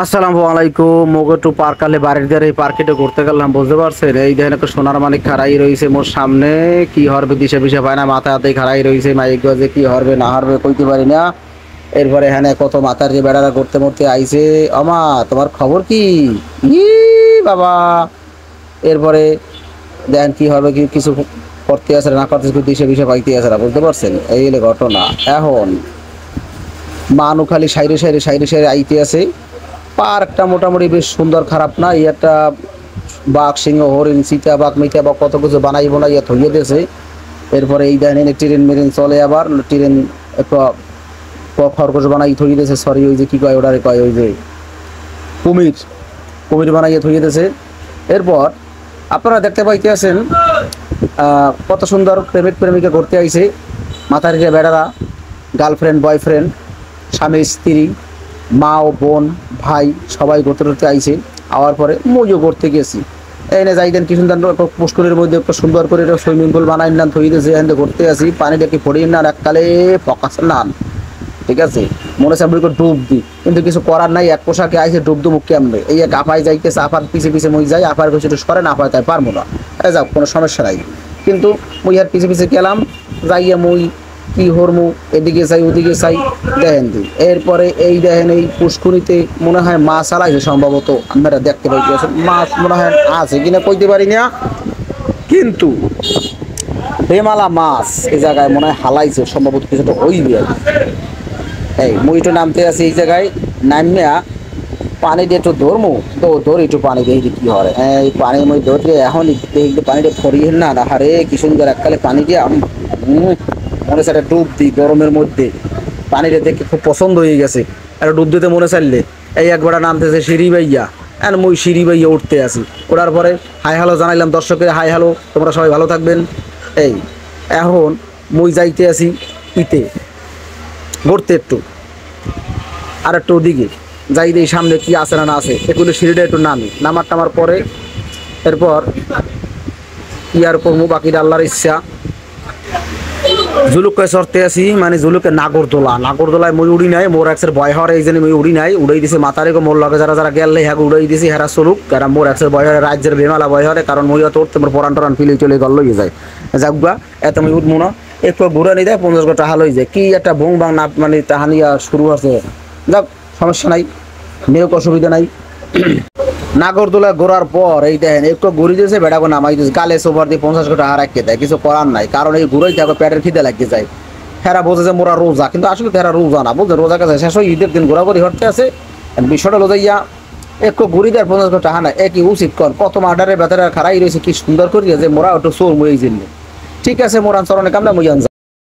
আসসালামু আলাইকুম। মোগটু পার্কালে বাড়ির ধারে এই পার্কেটে ঘুরতে গেলাম, বুঝতে পারছেন? এই দেখেন একটা সোনার মানিক খাড়াই রয়েছে মোর সামনে। কি হরবে দিশে পিছে পায় না, মাথা হাতে খাড়াই রয়েছে। মাইক গজে কি হরবে না হরবে কইতে পারি না। এরপরে হ্যাঁ কত মাথার যে বেড়ারা করতে মরতে আইছে। আমা তোমার খবর কি? ই বাবা। এরপরে দেখেন কি হবে, কি কিছু করতে আসে না করতে দিশে পিছে পাইতে আসে না, বুঝতে পারছেন? এই হলে ঘটনা। এখন মানু খালি সাইরে সাইরে সাইরে সাইরে আইতে আছে। পার্কটা মোটামুটি বেশ সুন্দর, খারাপ না। এই একটা বাঘ, সিংহ, হরিণ, চিতা বাঘ, মিতা বাঘ কত কিছু বানাই বানাইয়া থইয়ে দিয়েছে। এরপরে এই দেখেন ট্রেন মেরেন চলে, আবার ট্রেন একটা খরগোশ বানাই থইয়ে দিয়েছে। সরি, ওই যে কি কয় ওটারে কয়, ওই যে কুমির, কুমির বানাইয়া থইয়ে দিয়েছে। এরপর আপনারা দেখতে পাইতে আছেন কত সুন্দর প্রেমিক প্রেমিকা ঘুরতে আইছে। মাথার যে বেড়ারা, গার্লফ্রেন্ড বয়ফ্রেন্ড, স্বামী স্ত্রী, মা ও বোন ভাই সবাই ঘুরতে ঘুরতে আইছে। আওয়ার পরে মজো করতে গেছি। এনে যাইতেন কি সুন্দর পুষ্করের মধ্যে একটা সুন্দর করে সুইমিং পুল বানাই নান থই দিয়েছে। এখানে ঘুরতে আসি, পানিটা কি ফড়িয়ে না এককালে ফকাস নান, ঠিক আছে? মনে হচ্ছে আমি ডুব দিই, কিন্তু কিছু করার নাই। এক পোশাকে আইসে ডুব দু মুখ কেমনে, এই এক আপায় যাইতেছে, আপার পিছিয়ে পিছিয়ে মই যাই। আপার কিছু একটু সরে না আপায় তাই পারবো না, যাও কোনো সমস্যা নাই। কিন্তু মই আর পিছিয়ে পিছিয়ে গেলাম, যাইয়া মই কি হরমু, এদিকে চাই ওদিকে চাই। দেখেন দি এরপরে এই দেখেন এই পুষ্কুনিতে মনে হয় মাছ আলাইছে সম্ভবত, আপনারা দেখতে পাইতেছেন। মাছ মনে হয় আছে কিনা কইতে পারি না, কিন্তু বেমালা মাছ এই জায়গায় মনে হয় হালাইছে সম্ভবত, কিছুটা হইবে। এই মুই একটু নামতে আছি এই জায়গায়, নামিয়া পানি দিয়ে একটু ধরমু তো ধরি একটু পানি দিয়ে কি হয়। এই পানি মই ধরলে এখন দেখতে পানিটা ফরিয়ে না, আরে কি সুন্দর এককালে পানি দিয়ে মনে চাই ডুব দিই গরমের মধ্যে। পানিটা দেখে খুব পছন্দ হয়ে গেছে, একটা ডুব দিতে মনে চাইলে। এই একবার নামতেছে সিঁড়ি বাইয়া, এখন মই সিঁড়ি বাইয়া উঠতে আসি। ওঠার পরে হাই হ্যালো জানাইলাম দর্শকের, হাই হ্যালো, তোমরা সবাই ভালো থাকবেন। এই এখন মই যাইতে আসি ইতে ঘুরতে, একটু আর একটু ওদিকে যাই দিই সামনে কি আছে না না আছে। এগুলো সিঁড়িটা একটু নামার টামার পরে এরপর ইয়ার করবো বাকিটা আল্লাহর ইচ্ছা। জুলুকে চড়তে আসি, মানে জুলুকে নাগরদোলায় মই উড়ি নাই। মোর এক্সের ভয় হওয়ার এই জন্য মই উড়ি নাই, উড়াই দিছে মাথারে। মোর লগে যারা যারা গেলে হ্যাঁ উড়াই দিছি, হেরা চলুক। কারণ মোর এক্সের ভয় হরে, রাজ্যের বেমালা ভয় হরে। কারণ মই অত উঠতে মোর পরান টরান ফিলে চলে গল লইয়ে যায়। যাকবা এত মই উঠবো না, একটু ঘুরে নিয়ে দেয় 50 টাকা লই যায়। কি একটা ভুং ভাং না মানে তাহানিয়া শুরু আছে। যাক সমস্যা নাই, মেয়েও অসুবিধা নাই। নাগরদোলা ঘোরার পর এই দেখেন একটু ঘুরি দিয়েছে, বেড়াকে নামাই দিয়েছে। গালে সোভার দিয়ে 50 টাকা রাখতে দেয়, কিছু করার নাই। কারণ এই ঘুরেই থাকে পেটের খিদে লাগতে যায়। হেরা বোঝে যে মোরা রোজা, কিন্তু আসলে তো হেরা রোজা না, বুঝছে? রোজা কাছে শেষ হয়, ঈদের দিন ঘোরাঘুরি হতে আছে। বিষয়টা লোজাইয়া একটু ঘুরি দেয় 50 টাকা না, একই উচিত কর। কত মার্ডারের বেতারা খারাই রয়েছে, কি সুন্দর করি যে মোরা একটু চোর মই জন্য। ঠিক আছে, মোরান চরণে কামলা মই